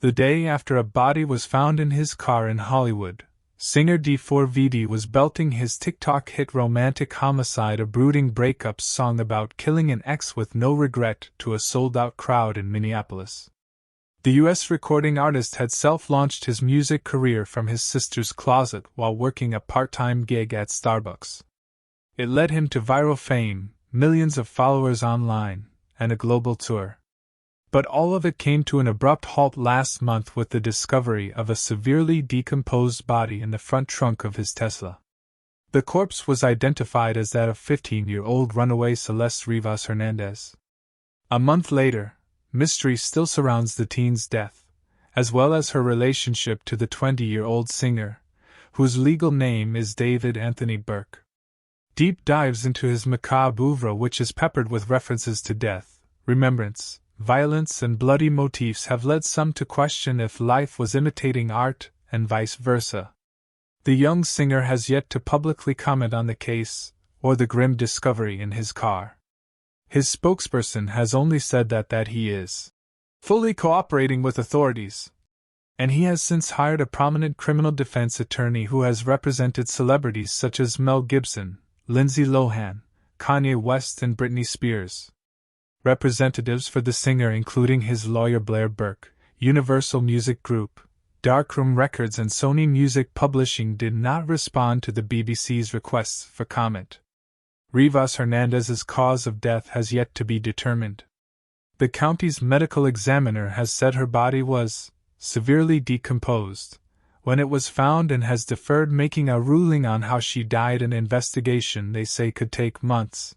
The day after a body was found in his car in Hollywood, singer D4vd was belting his TikTok hit Romantic Homicide, a brooding breakup song about killing an ex with no regret, to a sold-out crowd in Minneapolis. The U.S. recording artist had self-launched his music career from his sister's closet while working a part-time gig at Starbucks. It led him to viral fame, millions of followers online, and a global tour. But all of it came to an abrupt halt last month with the discovery of a severely decomposed body in the front trunk of his Tesla. The corpse was identified as that of 15-year-old runaway Celeste Rivas Hernandez. A month later, mystery still surrounds the teen's death, as well as her relationship to the 20-year-old singer, whose legal name is David Anthony Burke. Deep dives into his macabre oeuvre, which is peppered with references to death, remembrance, violence, and bloody motifs, have led some to question if life was imitating art, and vice versa. The young singer has yet to publicly comment on the case, or the grim discovery in his car. His spokesperson has only said that he is fully cooperating with authorities, and he has since hired a prominent criminal defense attorney who has represented celebrities such as Mel Gibson, Lindsay Lohan, Kanye West, and Britney Spears. Representatives for the singer, including his lawyer Blair Burke, Universal Music Group, Darkroom Records, and Sony Music Publishing, did not respond to the BBC's requests for comment. Rivas Hernandez's cause of death has yet to be determined. The county's medical examiner has said her body was severely decomposed when it was found and has deferred making a ruling on how she died. An investigation they say could take months.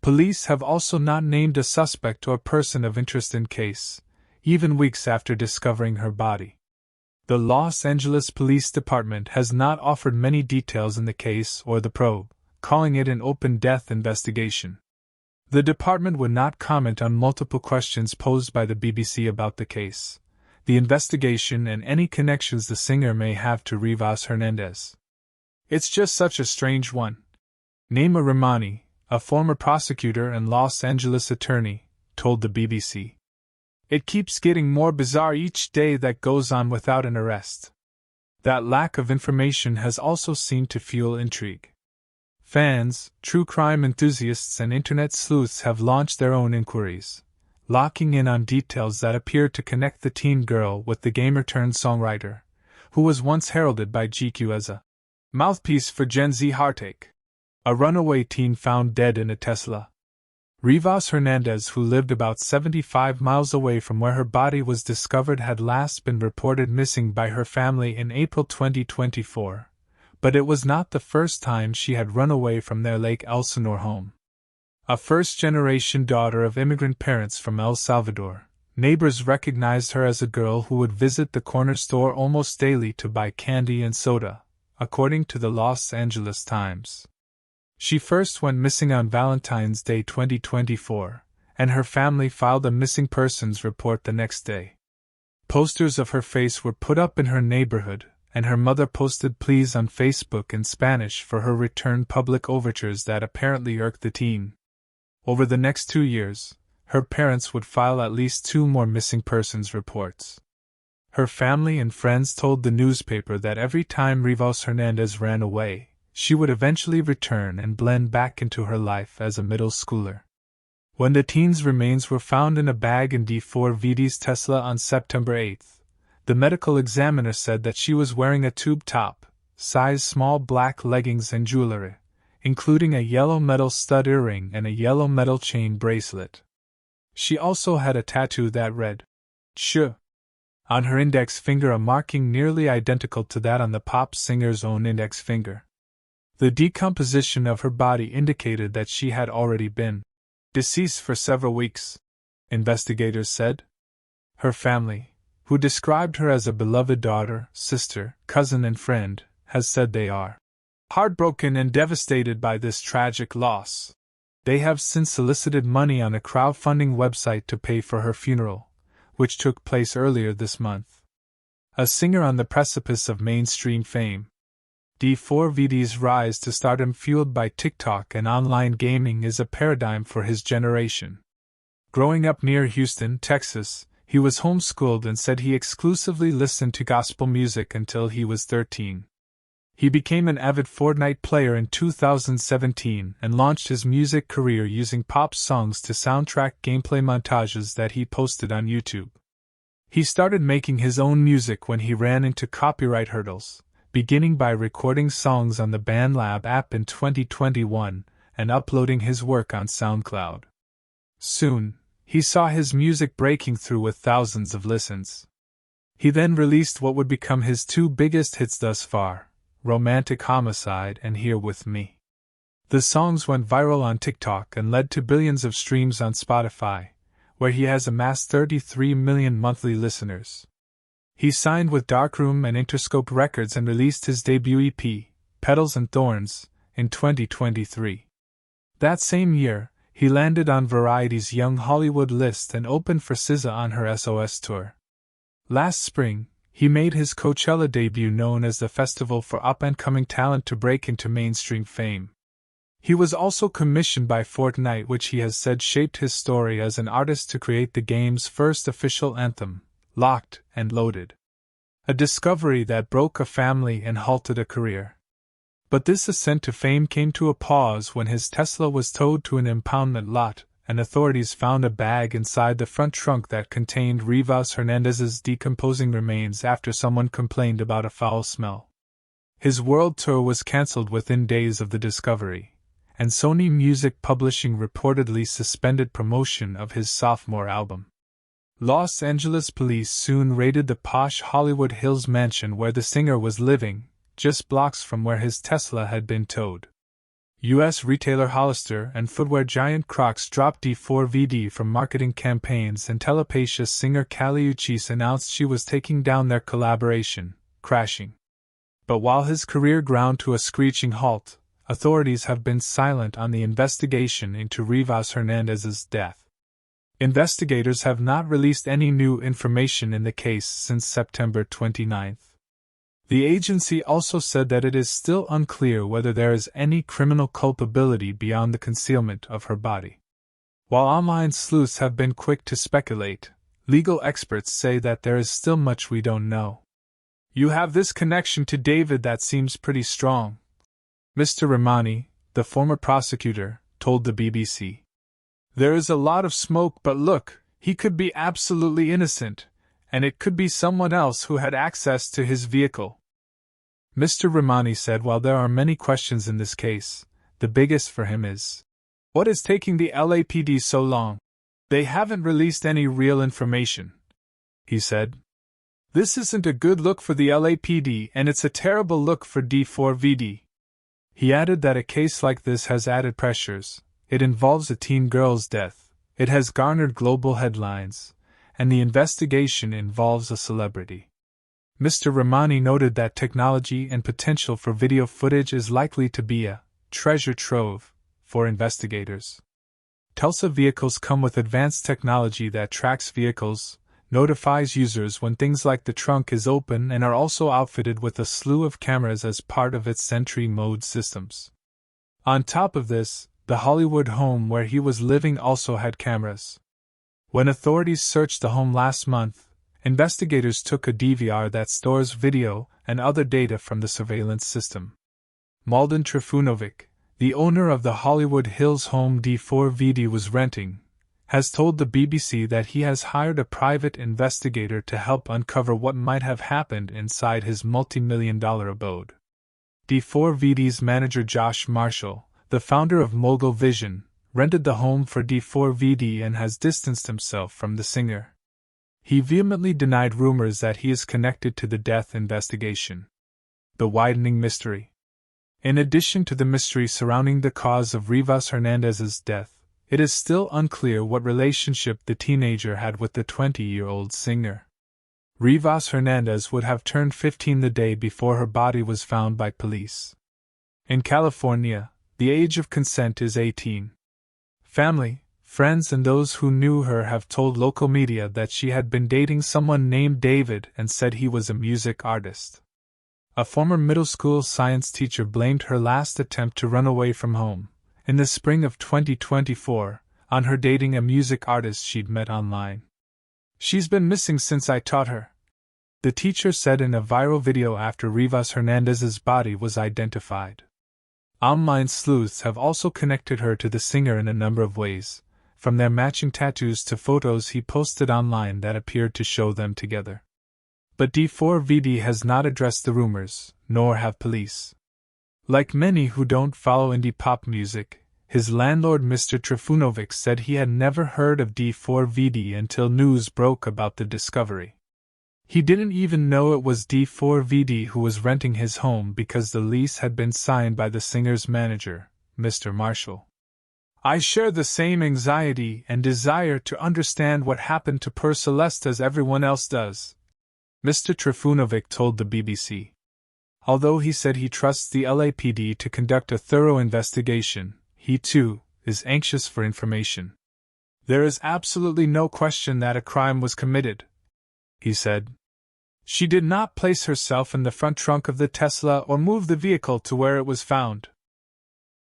Police have also not named a suspect or person of interest in case, even weeks after discovering her body. The Los Angeles Police Department has not offered many details in the case or the probe, calling it an open death investigation. The department would not comment on multiple questions posed by the BBC about the case, the investigation, and any connections the singer may have to Rivas Hernandez. "It's just such a strange one," Naima Rahmani, a former prosecutor and Los Angeles attorney, told the BBC. "It keeps getting more bizarre each day that goes on without an arrest." That lack of information has also seemed to fuel intrigue. Fans, true crime enthusiasts, and internet sleuths have launched their own inquiries, locking in on details that appear to connect the teen girl with the gamer-turned-songwriter, who was once heralded by GQ as a mouthpiece for Gen Z heartache. A runaway teen found dead in a Tesla. Rivas Hernandez, who lived about 75 miles away from where her body was discovered, had last been reported missing by her family in April 2024. But it was not the first time she had run away from their Lake Elsinore home. A first-generation daughter of immigrant parents from El Salvador, neighbors recognized her as a girl who would visit the corner store almost daily to buy candy and soda, according to the Los Angeles Times. She first went missing on Valentine's Day 2024, and her family filed a missing persons report the next day. Posters of her face were put up in her neighborhood, and her mother posted pleas on Facebook in Spanish for her return, public overtures that apparently irked the teen. Over the next 2 years, her parents would file at least 2 more missing persons reports. Her family and friends told the newspaper that every time Rivas Hernandez ran away, she would eventually return and blend back into her life as a middle schooler. When the teen's remains were found in a bag in D4vd's Tesla on September 8, the medical examiner said that she was wearing a tube top, size small black leggings and jewelry, including a yellow metal stud earring and a yellow metal chain bracelet. She also had a tattoo that read, "Ch" on her index finger, a marking nearly identical to that on the pop singer's own index finger. The decomposition of her body indicated that she had already been deceased for several weeks, investigators said. Her family, who described her as a beloved daughter, sister, cousin, and friend, has said they are heartbroken and devastated by this tragic loss. They have since solicited money on a crowdfunding website to pay for her funeral, which took place earlier this month. A singer on the precipice of mainstream fame, D4vd's rise to stardom fueled by TikTok and online gaming is a paradigm for his generation. Growing up near Houston, Texas, He was homeschooled and said he exclusively listened to gospel music until he was 13. He became an avid Fortnite player in 2017 and launched his music career using pop songs to soundtrack gameplay montages that he posted on YouTube. He started making his own music when he ran into copyright hurdles, beginning by recording songs on the BandLab app in 2021 and uploading his work on SoundCloud. Soon, he saw his music breaking through with thousands of listens. He then released what would become his two biggest hits thus far, Romantic Homicide and Here With Me. The songs went viral on TikTok and led to billions of streams on Spotify, where he has amassed 33 million monthly listeners. He signed with Darkroom and Interscope Records and released his debut EP, Petals and Thorns, in 2023. That same year, he landed on Variety's Young Hollywood list and opened for SZA on her SOS tour. Last spring, he made his Coachella debut, known as the festival for up-and-coming talent to break into mainstream fame. He was also commissioned by Fortnite, which he has said shaped his story as an artist to create the game's first official anthem, Locked and Loaded. A discovery that broke a family and halted a career. But this ascent to fame came to a pause when his Tesla was towed to an impoundment lot, and authorities found a bag inside the front trunk that contained Rivas Hernandez's decomposing remains after someone complained about a foul smell. His world tour was cancelled within days of the discovery, and Sony Music Publishing reportedly suspended promotion of his sophomore album. Los Angeles police soon raided the posh Hollywood Hills mansion where the singer was living, just blocks from where his Tesla had been towed. U.S. retailer Hollister and footwear giant Crocs dropped D4vd from marketing campaigns, and Telepatia singer Kali Uchis announced she was taking down their collaboration, Crashing. But while his career ground to a screeching halt, authorities have been silent on the investigation into Rivas Hernandez's death. Investigators have not released any new information in the case since September 29. The agency also said that it is still unclear whether there is any criminal culpability beyond the concealment of her body. While online sleuths have been quick to speculate, legal experts say that there is still much we don't know. "You have this connection to David that seems pretty strong," Mr. Ramani, the former prosecutor, told the BBC. "There is a lot of smoke, but look, he could be absolutely innocent, and it could be someone else who had access to his vehicle." Mr. Ramani said while there are many questions in this case, the biggest for him is, what is taking the LAPD so long? They haven't released any real information, he said. This isn't a good look for the LAPD, and it's a terrible look for D4vd. He added that a case like this has added pressures. It involves a teen girl's death, it has garnered global headlines, and the investigation involves a celebrity. Mr. Ramani noted that technology and potential for video footage is likely to be a treasure trove for investigators. Tulsa vehicles come with advanced technology that tracks vehicles, notifies users when things like the trunk is open, and are also outfitted with a slew of cameras as part of its Sentry mode systems. On top of this, the Hollywood home where he was living also had cameras. When authorities searched the home last month, investigators took a DVR that stores video and other data from the surveillance system. Malden Trifunovic, the owner of the Hollywood Hills home D4vd was renting, has told the BBC that he has hired a private investigator to help uncover what might have happened inside his multi-million-dollar abode. D4vd's manager Josh Marshall, the founder of Mogul Vision, rented the home for D4vd and has distanced himself from the singer. He vehemently denied rumors that he is connected to the death investigation. The widening mystery. In addition to the mystery surrounding the cause of Rivas Hernandez's death, it is still unclear what relationship the teenager had with the 20-year-old singer. Rivas Hernandez would have turned 15 the day before her body was found by police. In California, the age of consent is 18. Family, friends, and those who knew her have told local media that she had been dating someone named David and said he was a music artist. A former middle school science teacher blamed her last attempt to run away from home, in the spring of 2024, on her dating a music artist she'd met online. She's been missing since I taught her, the teacher said in a viral video after Rivas Hernandez's body was identified. Online sleuths have also connected her to the singer in a number of ways, from their matching tattoos to photos he posted online that appeared to show them together. But D4vd has not addressed the rumors, nor have police. Like many who don't follow indie pop music, his landlord Mr. Trifunovic said he had never heard of D4vd until news broke about the discovery. He didn't even know it was D4vd who was renting his home because the lease had been signed by the singer's manager, Mr. Marshall. I share the same anxiety and desire to understand what happened to Per Celeste as everyone else does, Mr. Trifunovic told the BBC. Although he said he trusts the LAPD to conduct a thorough investigation, he too is anxious for information. There is absolutely no question that a crime was committed, he said. She did not place herself in the front trunk of the Tesla or move the vehicle to where it was found.